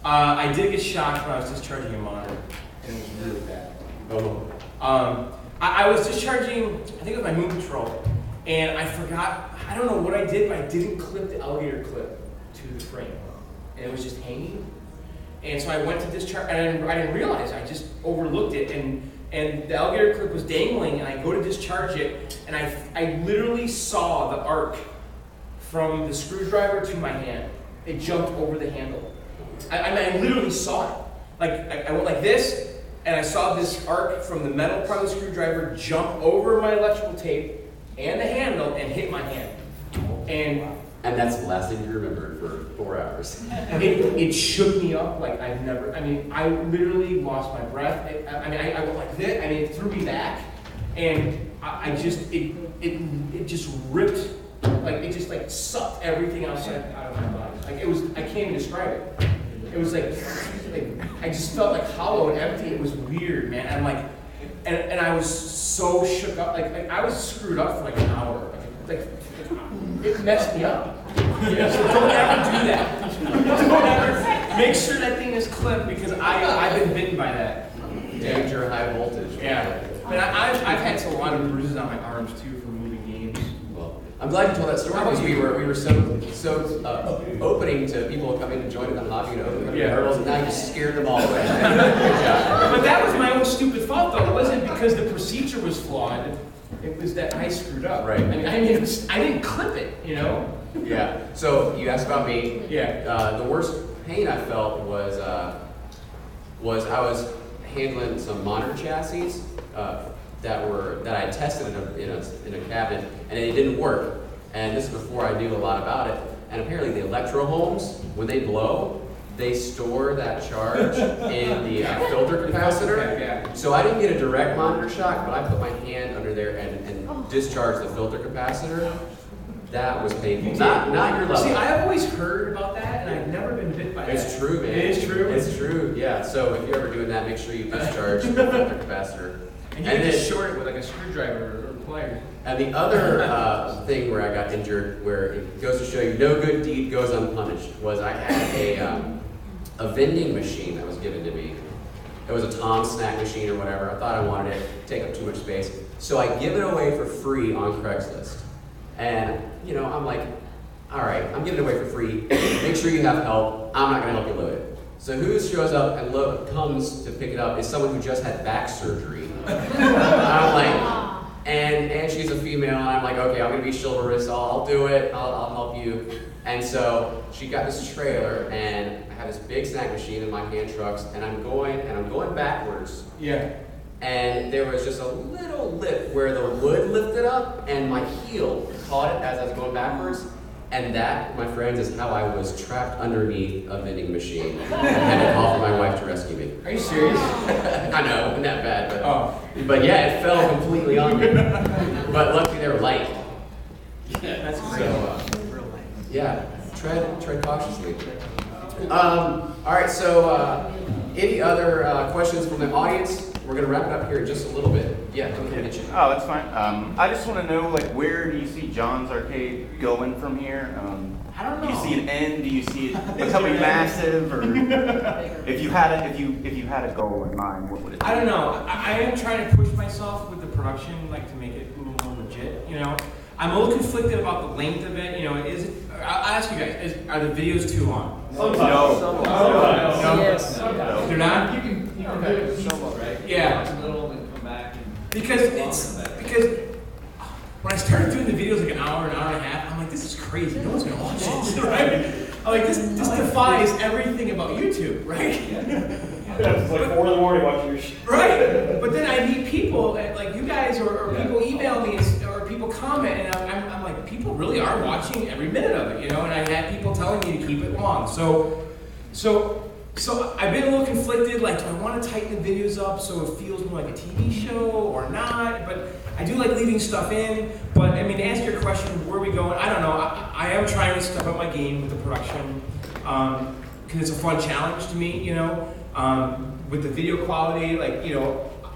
I did get shocked when I was discharging a monitor, and it was really bad. I was discharging, I think it was my moon patrol, and I forgot, I don't know what I did, but I didn't clip the alligator clip to the frame, and it was just hanging. And so I went to discharge, and I didn't realize, I just overlooked it, and the alligator clip was dangling, and I go to discharge it, and I literally saw the arc from the screwdriver to my hand. It jumped over the handle. I literally saw it. Like, I went like this, and I saw this arc from the metal part of the screwdriver jump over my electrical tape and the handle and hit my hand. And that's the last thing you remembered for 4 hours. It shook me up like I've never, I literally lost my breath. I went like this, and it threw me back. And it just ripped, like it just like sucked everything out of my body. Like it was, I can't even describe it. It was like I just felt like hollow and empty. It was weird, man. I'm like, and I was so shook up. Like I was screwed up for like an hour. Like it messed me up. Yeah, so don't ever do that. Don't ever make sure that thing is clipped because I've been bitten by that. Danger, high voltage. Yeah. But I've had a lot of bruises on my arms too from moving games. Well, I'm glad you told that story because we were so opening to people coming to join in the hobby and opening hurdles, and now you scared them all away. Good job. But that was my own stupid fault though. It wasn't because the procedure was flawed. It was that I screwed up. Right. I didn't clip it, you know? Yeah. So you asked about me. Yeah. The worst pain I felt was I was handling some monitor chassis that I tested in a cabinet, and it didn't work. And this is before I knew a lot about it. And apparently the electro homes, when they blow, they store that charge in the filter capacitor. Yeah. So I didn't get a direct monitor shock, but I put my hand under there and discharged the filter capacitor. That was painful. Not your level. See, I've always heard about that, and I've never been bit by that. It's true, man. It is true? It's true, yeah. So if you're ever doing that, make sure you discharge the filter capacitor. And you can just short it with like a screwdriver or pliers. And the other thing where I got injured, where it goes to show you no good deed goes unpunished, was I had a vending machine that was given to me. It was a Tom snack machine or whatever. I thought I wanted it to take up too much space. So I give it away for free on Craigslist. And, I'm like, all right, I'm giving it away for free. Make sure you have help. I'm not going to help you load it. So who shows up and comes to pick it up is someone who just had back surgery. I'm like, and she's a female, and I'm like, okay, I'm going to be chivalrous. I'll do it. I'll help you. And so she got this trailer, and I have this big snack machine in my hand trucks, and I'm going backwards. Yeah. And there was just a little lip where the wood lifted up, and my heel caught it as I was going backwards. And that, my friends, is how I was trapped underneath a vending machine. I had to call for my wife to rescue me. Are you serious? I know, wasn't that bad, but yeah, it fell completely on me. But luckily they were light. Yeah, that's great. So, yeah, tread cautiously. All right, so any other questions from the audience? We're going to wrap it up here in just a little bit. Yeah, come here, get you. Oh, that's fine. I just want to know, where do you see John's Arcade going from here? I don't know. Do you see an end? Do you see it becoming massive? Or if you had a goal in mind, what would it be? I don't know. I am trying to push myself with the production, to make it a little more legit. I'm a little conflicted about the length of it. Is it? I'll ask you guys: are the videos too long? No. Yes. They're not. You can do it solo, right? Yeah. In the middle and come back. Because when I started doing the videos like an hour and a half, I'm like, this is crazy. No one's gonna watch this, right? I'm like, this defies everything about YouTube, right? It's like 4 in the morning watching your shit. Right. But then I meet people like you guys, or people email me, or people comment, and I'm like, people really are watching every minute of it, And I had people telling me to keep it long. So I've been a little conflicted, do I want to tighten the videos up so it feels more like a TV show or not? But I do like leaving stuff in. But to answer your question, where are we going? I don't know. I am trying to step up my game with the production because it's a fun challenge to me, with the video quality.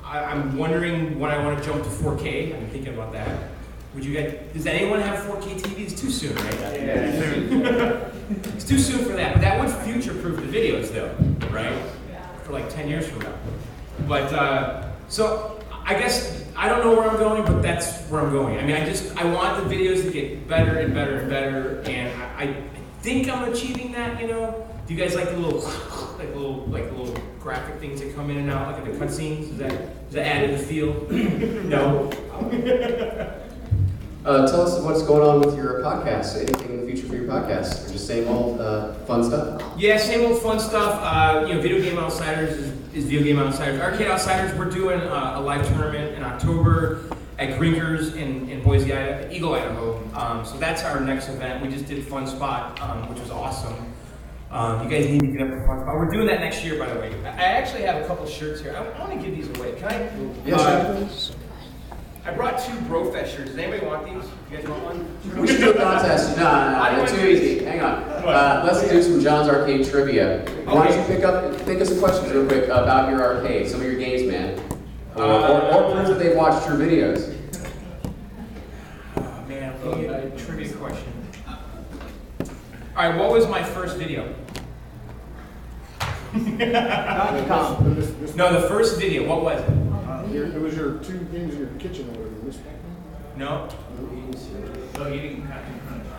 I'm wondering when I want to jump to 4K. I've been thinking about that. Would you guys? Does anyone have 4K TV? It's too soon, right? Yeah. It's too soon for that. But that would future-proof the videos though, right? For like 10 years from now. But, so I guess, I don't know where I'm going, but that's where I'm going. I mean, I want the videos to get better and better and better, and I think I'm achieving that, you know? Do you guys like the little graphic things that come in and out, like in the cutscenes? Does that add to the feel? No? Tell us what's going on with your podcast. Anything in the future for your podcast? Or just same old fun stuff? Yeah, same old fun stuff. Video Game Outsiders is Video Game Outsiders. Arcade Outsiders, we're doing a live tournament in October at Grinkers in Boise, Eagle, Idaho. So that's our next event. We just did Fun Spot, which was awesome. You guys need to get up to Fun Spot. We're doing that next year, by the way. I actually have a couple shirts here. I want to give these away. Can I? Yes, I brought 2 Brofest shirts. Does anybody want these? You guys want one? We should do a contest. No, too easy. Hang on. Let's do some John's Arcade trivia. Why don't you think of some questions real quick about your arcade, some of your games, man. Or proof that they've watched your videos. Oh, man, a trivia question. All right, what was my first video? No, the first video, what was it? It was your 2 games in your kitchen or whatever. No?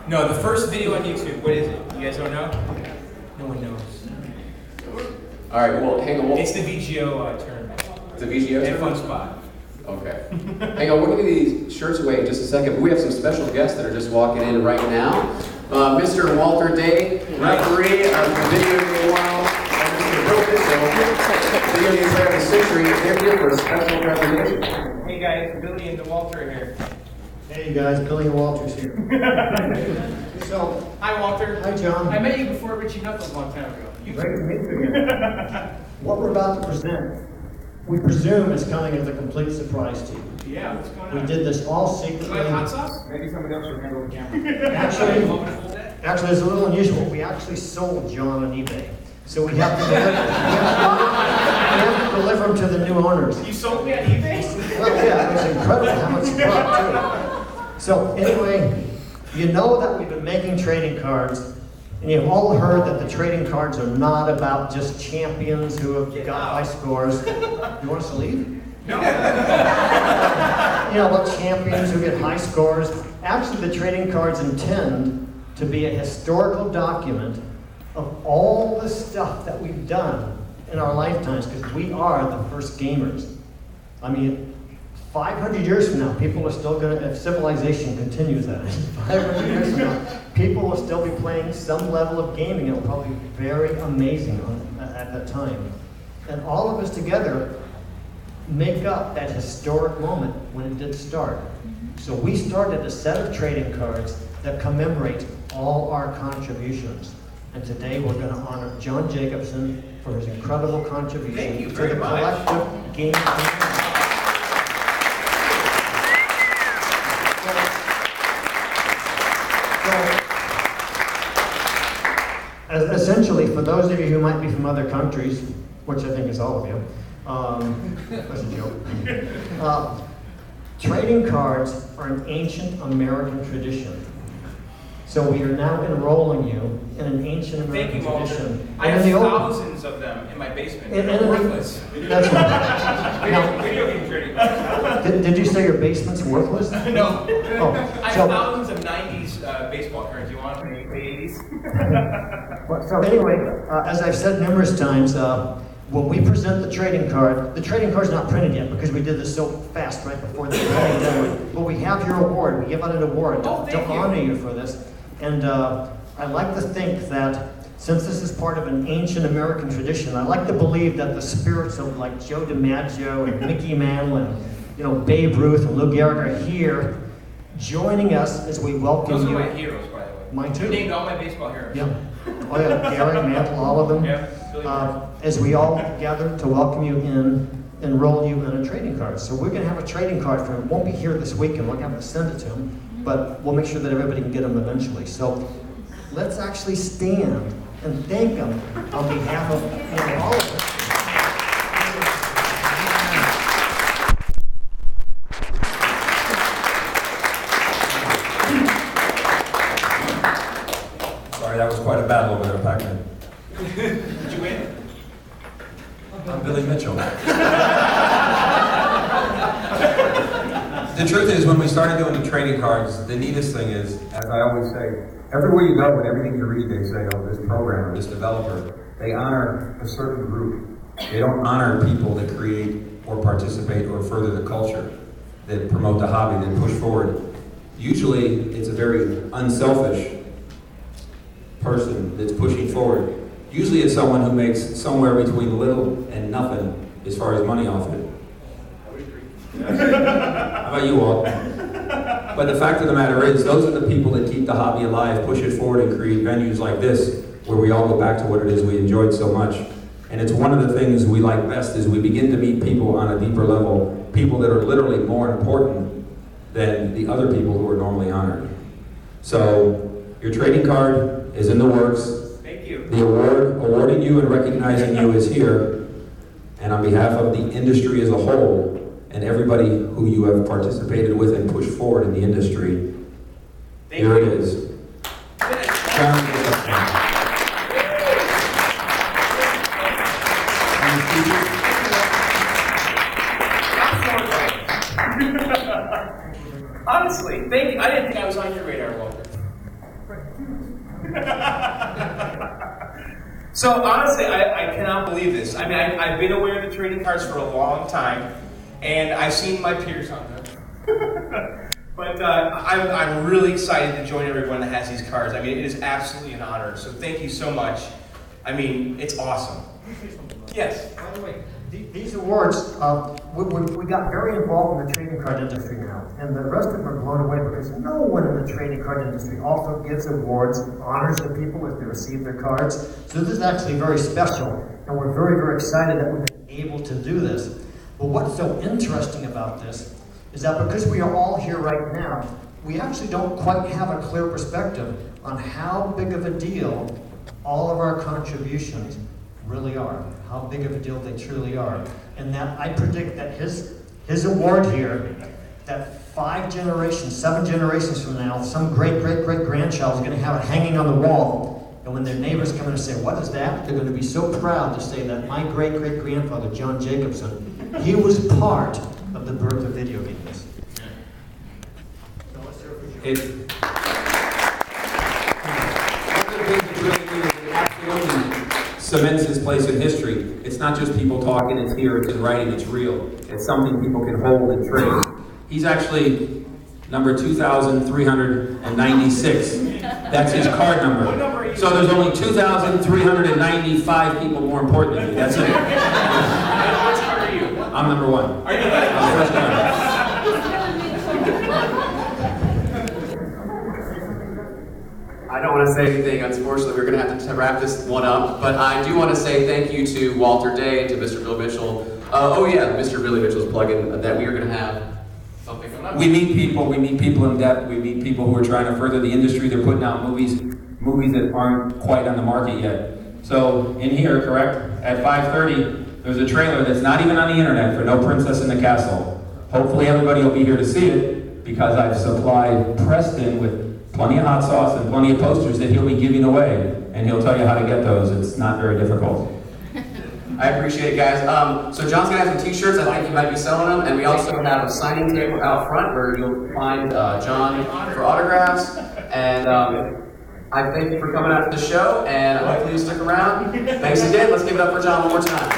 No, the first video on YouTube, what is it? You guys don't know? No one knows. All right, well, hang on. It's the VGO tournament. The VGO And tournament? Fun Spot. Okay. Hang on, we're going to give these shirts away in just a second, but we have some special guests that are just walking in right now. Mr. Walter Day, referee of the Video Game World, and Mr. Bill Mitchell, Video Game Player of the Century. They're here for a special presentation. Hey guys, Billy and Walter are here. Hey guys, Billy and Walter's here. So, Hi Walter. hi John. I met you before Richie Knuckles a long time ago. Great to meet you again. What we're about to present, we presume is coming as a complete surprise to you. Yeah, what's going on? We did this all Do you secretly. like hot sauce? Maybe somebody else will handle the camera. Actually, You want me to hold that? actually, it's a little unusual. We actually sold John on eBay. So we have to deliver them to the new owners. You sold me on eBay? Well, yeah, it was incredible how much it brought too. So anyway, you know that we've been making trading cards, and you've all heard that the trading cards are not about just champions who have got high scores. You want us to leave? No. You know, about champions who get high scores. Actually, the trading cards intend to be a historical document of all the stuff that we've done in our lifetimes, because we are the first gamers. I mean, 500 years from now, people are still going to, if civilization continues that, 500 years from now, people will still be playing some level of gaming. It'll probably be very amazing at that time. And all of us together make up that historic moment when it did start. So we started a set of trading cards that commemorate all our contributions. And today we're going to honor John Jacobsen for his incredible contribution Thank you to very the much. collective game community. Essentially, for those of you who might be from other countries, which I think is all of you, that's a joke. Trading cards are an ancient American tradition. So we are now enrolling you in an ancient Thank American you, Walter. tradition. I have And in the old- thousands of them in my basement. And- They're and- worthless. That's right. Now, Video game trading cards. did you say your basement's worthless? No. Oh, I have so- thousands of 90s baseball cards. You want them? The 80s? So anyway, as I've said numerous times, when we present the trading card's not printed yet because we did this so fast right before the pandemic. But we have your award. We give out an award Oh, to thank you. honor you for this. And I like to think that since this is part of an ancient American tradition, I like to believe that the spirits of like Joe DiMaggio and Mickey Mantle and Babe Ruth and Lou Gehrig are here joining us as we welcome Those are you. my heroes, by the way. Mine too. You named all my baseball heroes. Yeah. Oh yeah, Gehrig, Mantle, all of them. Yeah. Billy Mantle. As we all gather to welcome you in, enroll you in a trading card. So we're going to have a trading card for him. It won't be here this weekend. We're going to have to send it to him, but we'll make sure that everybody can get them eventually. So let's actually stand and thank him on behalf of all of us. Sorry, that was quite a battle over there, Pac-Man. I'm Billy Mitchell. The truth is, when we started doing the trading cards, the neatest thing is, as I always say, everywhere you go and everything you read, they say, oh, this programmer, this developer, they honor a certain group. They don't honor people that create or participate or further the culture, that promote the hobby, that push forward. Usually, it's a very unselfish person that's pushing forward. Usually it's someone who makes somewhere between little and nothing as far as money off it. How about you, Walt? But the fact of the matter is, those are the people that keep the hobby alive, push it forward, and create venues like this, where we all go back to what it is we enjoyed so much. And it's one of the things we like best, is we begin to meet people on a deeper level, people that are literally more important than the other people who are normally honored. So, your trading card is in the works. Thank you. The awarding you and recognizing you is here. And on behalf of the industry as a whole, and everybody who you have participated with and pushed forward in the industry, here it is. John Jacobsen. Honestly, thank you. I didn't think I was on your radar, Walter. So honestly, I cannot believe this. I mean, I've been aware of the trading cards for a long time, and I've seen my peers on them. But I'm really excited to join everyone that has these cards. I mean, it is absolutely an honor. So thank you so much. I mean, it's awesome. Yes. By the way, these awards, we got very involved in the trading card industry now, and the rest of them are blown away because no one in the trading card industry also gives awards, honors the people as they receive their cards. So this is actually very special, and we're very, very excited that we've been able to do this. But what's so interesting about this is that because we are all here right now, we actually don't quite have a clear perspective on how big of a deal all of our contributions really are, how big of a deal they truly are. And that I predict that his award here, that 7 generations from now, some great-great-great-grandchild is going to have it hanging on the wall. And when their neighbors come in and say, what is that? They're going to be so proud to say that my great-great-grandfather, John Jacobsen, he was part of the birth of video games. Cements his place in history. It's not just people talking, it's here, it's in writing, it's real. It's something people can hold and trade. He's actually number 2,396. That's his card number. So there's only 2,395 people more important than you. That's it. Which card are you? I'm number 1. Are you? I'm the first one. I don't want to say anything, unfortunately. We're going to have to wrap this one up. But I do want to say thank you to Walter Day, to Mr. Bill Mitchell. Mr. Billy Mitchell's plug-in that we are going to have something coming up. We meet people in depth. We meet people who are trying to further the industry. They're putting out movies that aren't quite on the market yet. So in here, correct, at 5:30, there's a trailer that's not even on the internet for No Princess in the Castle. Hopefully everybody will be here to see it because I've supplied Preston with plenty of hot sauce and plenty of posters that he'll be giving away, and he'll tell you how to get those. It's not very difficult. I appreciate it, guys. So John's gonna have some t-shirts. I think he might be selling them, and we also have a signing table out front where you'll find John for autographs. And I thank you for coming out to the show, and hopefully you stick around. Thanks again. Let's give it up for John one more time.